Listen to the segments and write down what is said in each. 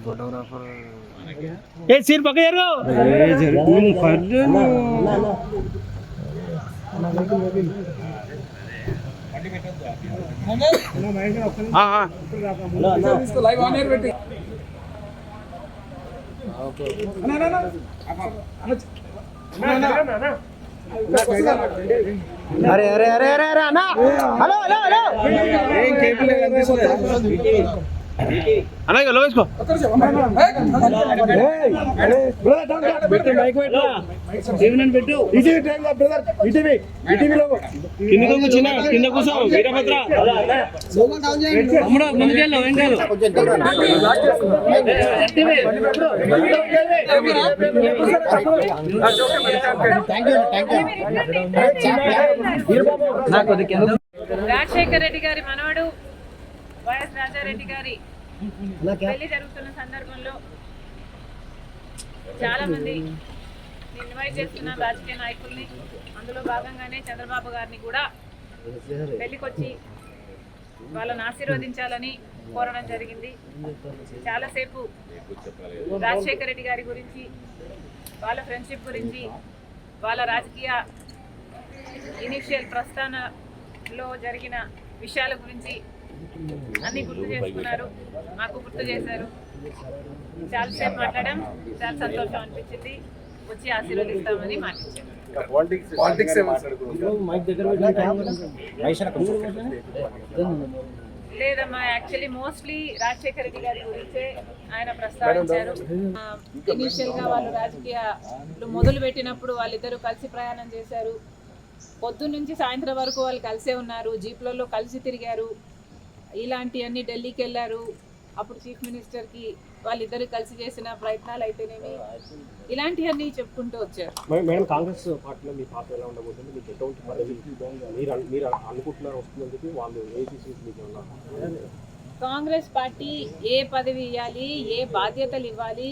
Photographer scene పక్క అరే అరే అరే అరే అరే అన్నా హలో హలో హలో అన్నా ఇక లోవేసుకో కింద కూర్చో వీరభద్ర ముందుకెళ్ళు రాజశేఖర రెడ్డి గారి మనవడు వైఎస్ రాజారెడ్డి గారి పెళ్లి జరుగుతున్న సందర్భంలో చాలా మంది ఇన్వైట్ చేస్తున్న రాజకీయ నాయకుల్ని, అందులో భాగంగానే చంద్రబాబు గారిని కూడా పెళ్లికొచ్చి వాళ్ళని ఆశీర్వదించాలని కోరడం జరిగింది. చాలాసేపు రాజశేఖర రెడ్డి గారి గురించి, వాళ్ళ ఫ్రెండ్షిప్ గురించి, వాళ్ళ రాజకీయ ఇనిషియల్ ప్రస్థానంలో జరిగిన విషయాల గురించి అన్ని గుర్తు చేసుకున్నారు, మాకు గుర్తు చేశారు. చాలాసేపు మాట్లాడాం, చాలా సంతోషం అనిపించింది. వచ్చి ఆశీర్వదిస్తామని మాటించారు. లేదమ్మా, యాక్చువల్లీ మోస్ట్లీ రాజశేఖర రెడ్డి గారి గురించే ఆయన ప్రస్తావించారు. ఇనీషియల్ గా వాళ్ళు రాజకీయాలు మొదలు పెట్టినప్పుడు వాళ్ళిద్దరూ కలిసి ప్రయాణం చేశారు. పొద్దున్న నుంచి సాయంత్రం వరకు వాళ్ళు కలిసే ఉన్నారు, జీప్లలో కలిసి తిరిగారు. ఇలాంటివన్నీ ఢిల్లీకి వెళ్ళారు. అప్పుడు చీఫ్ మినిస్టర్కి వాళ్ళిద్దరు కలిసి చేసిన ప్రయత్నాలు అయితేనేమి, ఇలాంటివన్నీ చెప్పుకుంటూ వచ్చారు. మేడం, కాంగ్రెస్ పార్టీలో మీ పాత్ర ఎలా ఉండబోతుంది? మీకు ఎటువంటి పదవి మీరు అనుకుంటున్నారు వస్తుందని వాళ్ళు కాంగ్రెస్ పార్టీ ఏ పదవి ఇవ్వాలి, ఏ బాధ్యతలు ఇవ్వాలి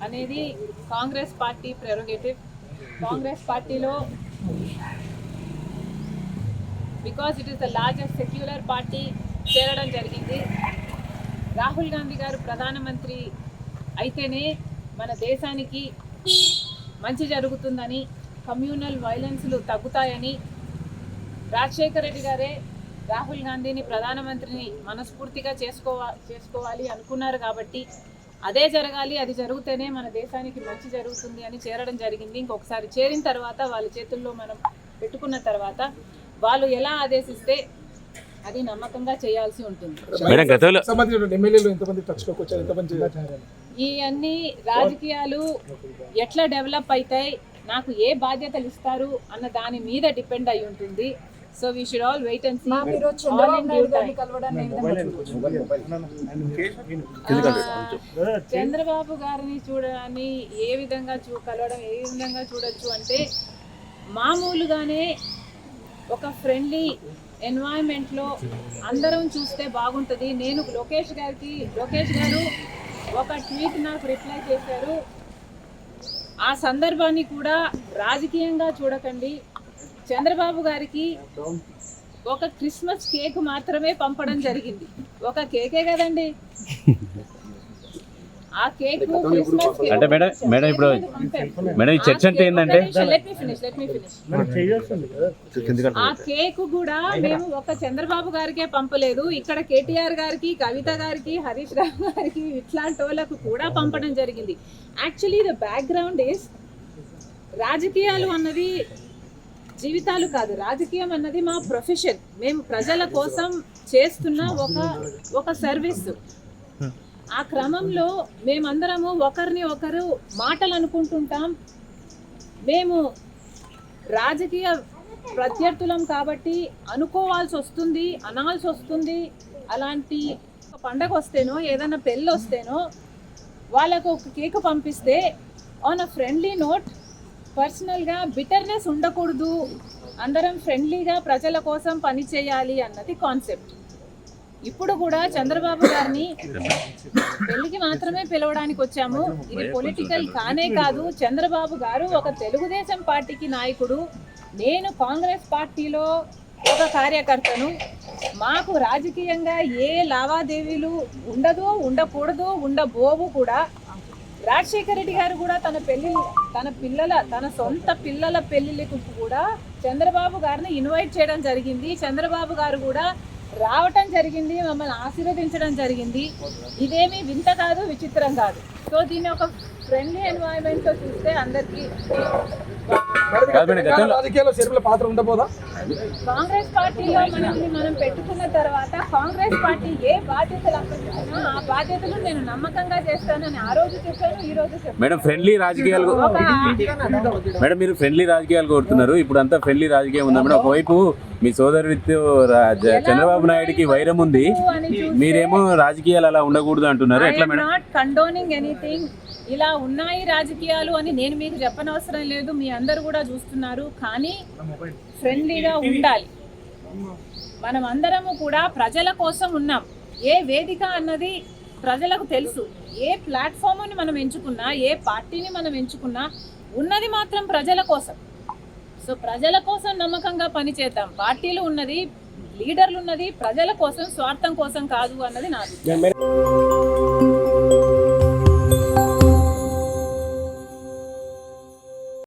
అనేది కాంగ్రెస్ పార్టీ ప్రెరోగేటివ్. కాంగ్రెస్ పార్టీలో because it is the largest secular party చేరడం జరిగింది. రాహుల్ గాంధీ గారు ప్రధానమంత్రి అయితేనే మన దేశానికి మంచి జరుగుతుందని, కమ్యూనల్ వైలెన్స్లు తగ్గుతాయని రాజశేఖర రెడ్డి గారే రాహుల్ గాంధీని ప్రధానమంత్రిని మనస్ఫూర్తిగా చేసుకోవాలి అనుకున్నారు. కాబట్టి అదే జరగాలి, అది జరిగితేనే మన దేశానికి మంచి జరుగుతుంది అని చేరడం జరిగింది. ఇంకొకసారి చేరిన తర్వాత వాళ్ళ చేతుల్లో మనం పెట్టుకున్న తర్వాత వాళ్ళు ఎలా ఆదేశిస్తే అది నమ్మకంగా చేయాల్సి ఉంటుంది. ఈ అన్ని రాజకీయాలు ఎట్లా డెవలప్ అవుతాయి, నాకు ఏ బాధ్యతలు ఇస్తారు అన్న దాని మీద డిపెండ్ అయి ఉంటుంది. So we should all wait and see. Chandrababu గారిని చూడడాన్ని ఏ విధంగా కలవడం ఏ విధంగా చూడొచ్చు అంటే, మామూలుగానే ఒక ఫ్రెండ్లీ ఎన్వైరన్మెంట్లో అందరం చూస్తే బాగుంటుంది. నేను లోకేష్ గారు ఒక ట్వీట్ నాకు రిప్లై చేశారు. ఆ సందర్భాన్ని కూడా రాజకీయంగా చూడకండి. చంద్రబాబు గారికి ఒక క్రిస్మస్ కేక్ మాత్రమే పంపడం జరిగింది. ఒక కేకే కదండి, ఆ కేక్ అంటే మేడం ఇప్పుడు మేడం ఈ చర్చ అంటే ఏంటంటే, ఆ కేక్ కూడా మేము ఒక చంద్రబాబు గారికే పంపలేదు, ఇక్కడ కేటీఆర్ గారికి, కవిత గారికి, హరీష్ రావు గారికి, ఇట్లాంటి వాళ్ళకు కూడా పంపడం జరిగింది. యాక్చువల్లీ ద బ్యాక్గ్రౌండ్ ఈస్, రాజకీయాలు అన్నది జీవితాలు కాదు, రాజకీయం అన్నది మా ప్రొఫెషన్. మేము ప్రజల కోసం చేస్తున్న ఒక సర్వీస్. ఆ క్రమంలో మేమందరము ఒకరిని ఒకరు మాటలు అనుకుంటుంటాం. మేము రాజకీయ ప్రత్యర్థులం కాబట్టి అనుకోవాల్సి వస్తుంది, అనాల్సి వస్తుంది. అలాంటి పండగ వస్తేనో ఏదైనా పెళ్ళి వస్తేనో వాళ్ళకు ఒక కేక్ పంపిస్తే ఆన్ అ ఫ్రెండ్లీ నోట్, పర్సనల్గా బిటర్నెస్ ఉండకూడదు, అందరం ఫ్రెండ్లీగా ప్రజల కోసం పని చేయాలి అన్నది కాన్సెప్ట్. ఇప్పుడు కూడా చంద్రబాబు గారిని పెళ్లికి మాత్రమే పిలవడానికి వచ్చాము. ఇది పొలిటికల్ కానే కాదు. చంద్రబాబు గారు ఒక తెలుగుదేశం పార్టీకి నాయకుడు, నేను కాంగ్రెస్ పార్టీలో ఒక కార్యకర్తను. మాకు రాజకీయంగా ఏ లావాదేవీలు ఉండదు, ఉండకూడదు, ఉండబోవు కూడా. రాజశేఖర రెడ్డి గారు కూడా తన సొంత పిల్లల పెళ్లిళ్ళకు కూడా చంద్రబాబు గారిని ఇన్వైట్ చేయడం జరిగింది. చంద్రబాబు గారు కూడా రావటం జరిగింది, మమ్మల్ని ఆశీర్వదించడం జరిగింది. ఇదేమీ వింత కాదు, విచిత్రం కాదు. సో దీన్ని ఒక ఫ్రెండ్లీ ఎన్వైరన్మెంట్ తో చూస్తే అందరికీ రాజకీయాల్లో షర్మిల పాత్ర ఉండబోదా? కాంగ్రెస్ పార్టీలో మనం పెట్టుకున్న తర్వాత కాంగ్రెస్ పార్టీ ఏ బాధ్యతలు అప్పగించినా ఆ బాధ్యతలు నేను నమ్మకంగా చేస్తానని ఆ రోజు చెప్పాను, ఈ రోజు చెప్పాను. మేడం ఫ్రెండ్లీ రాజకీయాలు మేడం మీరు ఫ్రెండ్లీ రాజకీయాలు కోరుతున్నారు. ఇప్పుడు అంతా ఫ్రెండ్లీ రాజకీయం ఉందా మేడం? ఒకవైపు మీ సోదరుడితో చంద్రబాబు నాయుడుకి వైరం ఉంది, మీరేమో రాజకీయాలు అలా ఉండకూడదు అంటున్నారు. ఎట్లా మేడం? Not condoning anything. ఇలా ఉన్నాయి రాజకీయాలు అని నేను మీకు చెప్పనవసరం లేదు, మీ అందరు కూడా చూస్తున్నారు. కానీ ఫ్రెండ్లీగా ఉండాలి. మనం అందరము కూడా ప్రజల కోసం ఉన్నాం. ఏ వేదిక అన్నది ప్రజలకు తెలుసు. ఏ ప్లాట్ఫామ్ని మనం ఎంచుకున్నా, ఏ పార్టీని మనం ఎంచుకున్నా ఉన్నది మాత్రం ప్రజల కోసం. సో ప్రజల కోసం నమ్మకంగా పనిచేద్దాం. పార్టీలు ఉన్నది, లీడర్లు ఉన్నది ప్రజల కోసం, స్వార్థం కోసం కాదు అన్నది నాది.